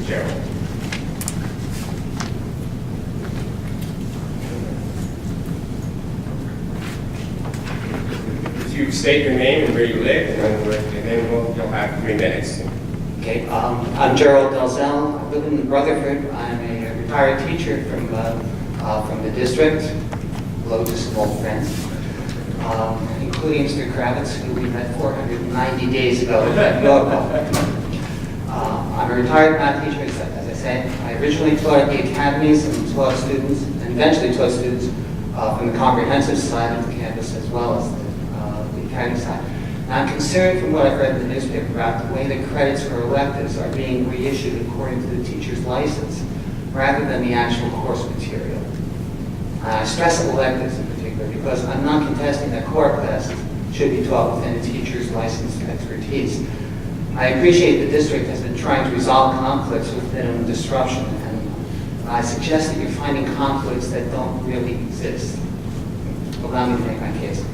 Gerald. If you state your name and where you live, and then you'll have 3 minutes. Okay, I'm Gerald Delzell. I live in Rutherford. I'm a retired teacher from the district, hello to some old friends, including Mr. Kravitz, who we met 490 days ago at Norco. I'm a retired math teacher, as I said. I originally taught at the academies and taught students, and eventually taught students from the comprehensive side of the campus as well as the academy side. Now, I'm concerned from what I've read in the newspaper about the way the credits for electives are being reissued according to the teacher's license rather than the actual course material. I stress electives in particular because I'm not contesting that core classes should be taught within a teacher's licensed expertise. I appreciate the district has been trying to resolve conflicts with minimum disruption, and I suggest that you're finding conflicts that don't really exist. Allow me to make my case.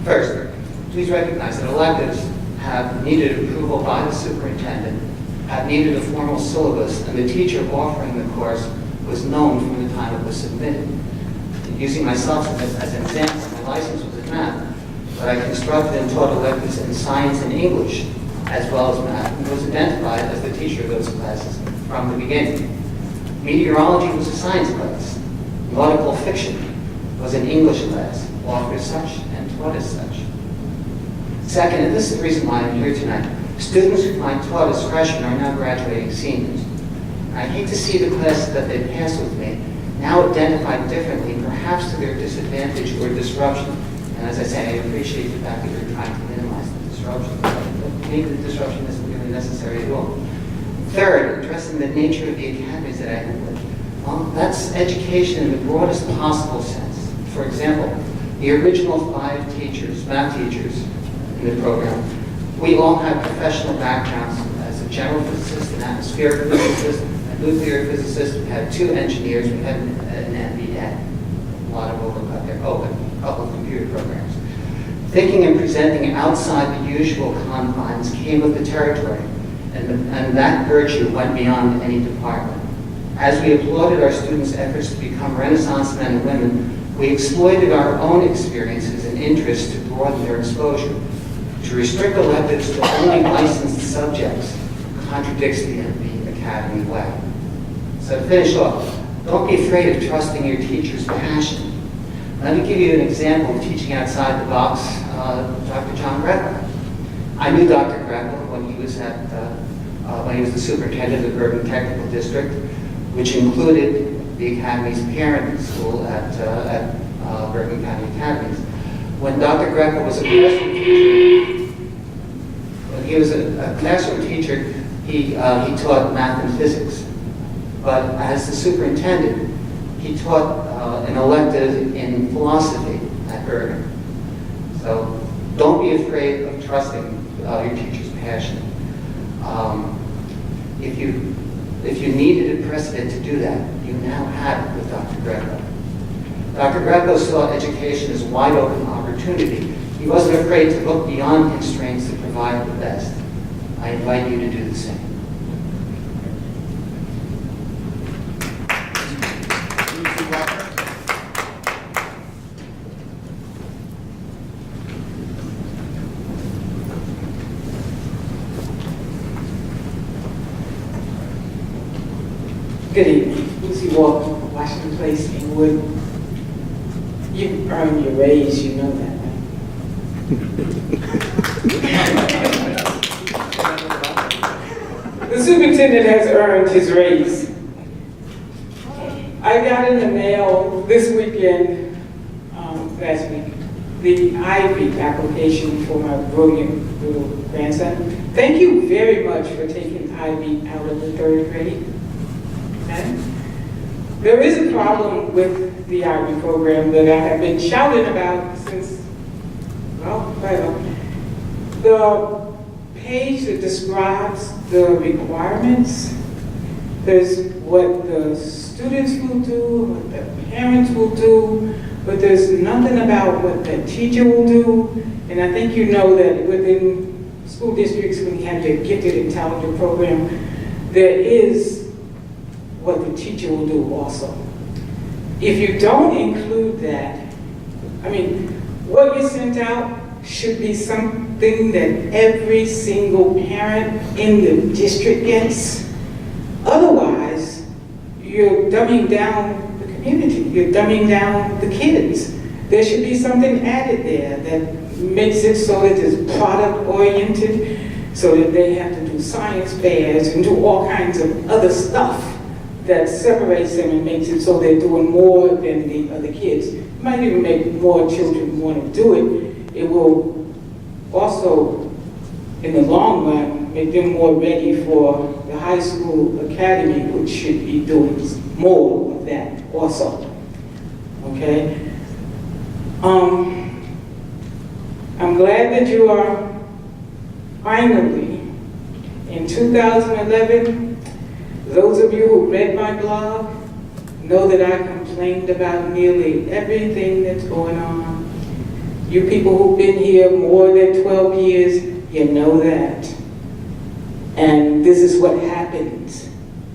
First, please recognize that electives have needed approval by the superintendent, have needed a formal syllabus, and the teacher offering the course was known from the time it was submitted. Using myself as an example, my license was in math, but I constructed and taught electives in science and English, as well as math, and was identified as the teacher of those classes from the beginning. Meteorology was a science class. Nautical fiction was an English class, offered as such and taught as such. Second, and this is the reason why I'm here tonight, students whom I taught as freshmen are now graduating seniors. I hate to see the classes that they passed with me now identified differently, perhaps to their disadvantage or disruption. And as I say, I appreciate the fact that you're trying to minimize the disruption. Maybe the disruption isn't really necessary at all. Third, addressing the nature of the academies that I work with. Well, that's education in the broadest possible sense. For example, the original 5 teachers, math teachers in the program, we all have professional backgrounds as a general physicist, an atmospheric physicist, a nuclear physicist. We had 2 engineers, we had an MBA. A lot of overlap there. Oh, a couple of computer programs. Thinking and presenting outside the usual confines came with the territory, and that virtue went beyond any department. As we applauded our students' efforts to become Renaissance men and women, we exploited our own experiences and interests to broaden their exposure. To restrict electives to only licensed subjects contradicts the MB Academy way. So to finish off, don't be afraid of trusting your teacher's passion. Let me give you an example of teaching outside the box, Dr. John Greco. I knew Dr. Greco when he was the superintendent of the Bergen Technical District, which included the Academy's parent school at Bergen County Academies. When Dr. Greco was a classroom teacher, he taught math and physics. But as the superintendent, he taught an elective in philosophy at Bergen. So don't be afraid of trusting your teacher's passion. If you needed a precedent to do that, you now have it with Dr. Greco. Dr. Greco saw education as a wide open opportunity. He wasn't afraid to look beyond constraints to provide the best. I invite you to do the same. Good evening. Lucy Walker, Washington Place, Inglewood. You earned your raise, you know that, right? The superintendent has earned his raise. I got in the mail this weekend, last week, the IB application for my brilliant little grandson. Thank you very much for taking IB out of the 3rd grade. Okay? There is a problem with the IB program that I have been shouting about since, well, the page that describes the requirements, there's what the students will do, what the parents will do, but there's nothing about what the teacher will do. And I think you know that within school districts, when you have the gifted intelligent program, there is what the teacher will do also. If you don't include that, I mean, what you sent out should be something that every single parent in the district gets. Otherwise, you're dumbing down the community, you're dumbing down the kids. There should be something added there that makes it so that it's product-oriented, so that they have to do science fairs and do all kinds of other stuff that separates them and makes it so they're doing more than the other kids. It might even make more children want to do it. It will also, in the long run, make them more ready for the high school academy, which should be doing more of that also. Okay? I'm glad that you are finally, in 2011, those of you who read my blog know that I complained about nearly everything that's going on. You people who've been here more than 12 years, you know that. And this is what happens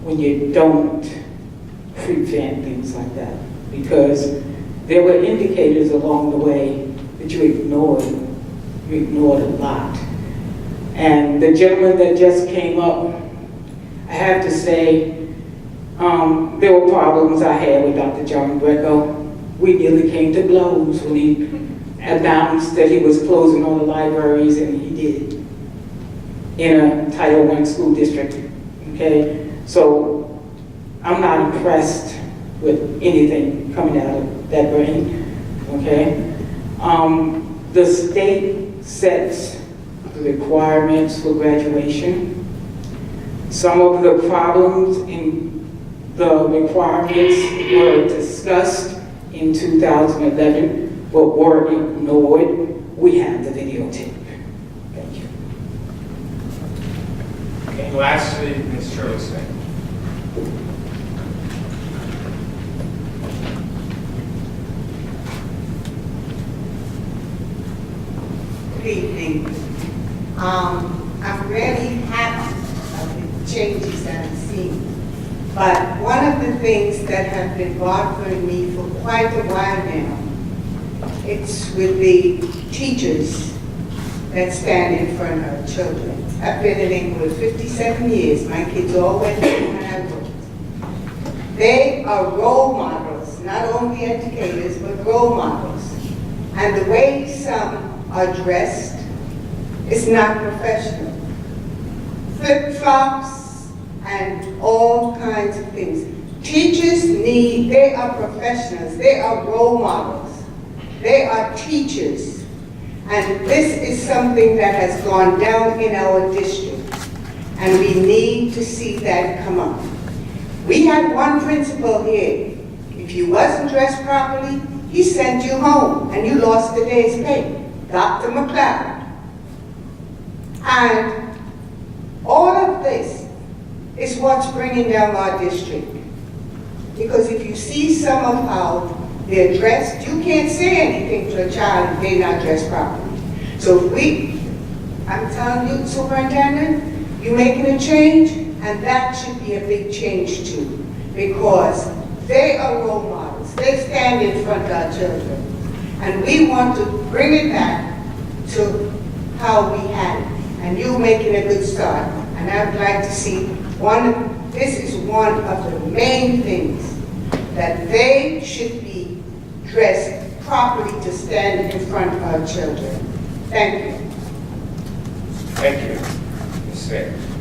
when you don't prevent things like that. Because there were indicators along the way that you ignored. You ignored a lot. And the gentleman that just came up, I have to say, there were problems I had with Dr. John Greco. We nearly came to blows when he announced that he was closing all the libraries, and he did, in a Title I school district, okay? So I'm not impressed with anything coming out of that brain, okay? The state sets the requirements for graduation. Some of the problems in the requirements were discussed in 2011, but were ignored. We have the videotape. Thank you. Okay, lastly, Ms. Shirley Smith. Good evening. I'm really happy of the changes that I've seen. But one of the things that have been bothering me for quite a while now, it's with the teachers that stand in front of children. I've been in England 57 years. My kids all went there when I worked. They are role models, not only educators, but role models. And the way some are dressed is not professional. Flip-flops and all kinds of things. Teachers they are professionals, they are role models, they are teachers. And this is something that has gone down in our district, and we need to see that come up. We had one principal here. If you wasn't dressed properly, he sent you home and you lost a day's pay. Dr. McLeod. And all of this is what's bringing down our district. Because if you see some of how they're dressed, you can't say anything to a child if they're not dressed properly. So I'm telling you, Superintendent, you're making a change, and that should be a big change too. Because they are role models. They stand in front of our children. And we want to bring it back to how we had it. And you're making a good start. And I'd like to see this is one of the main things, that they should be dressed properly to stand in front of our children. Thank you. Thank you, Ms. Smith.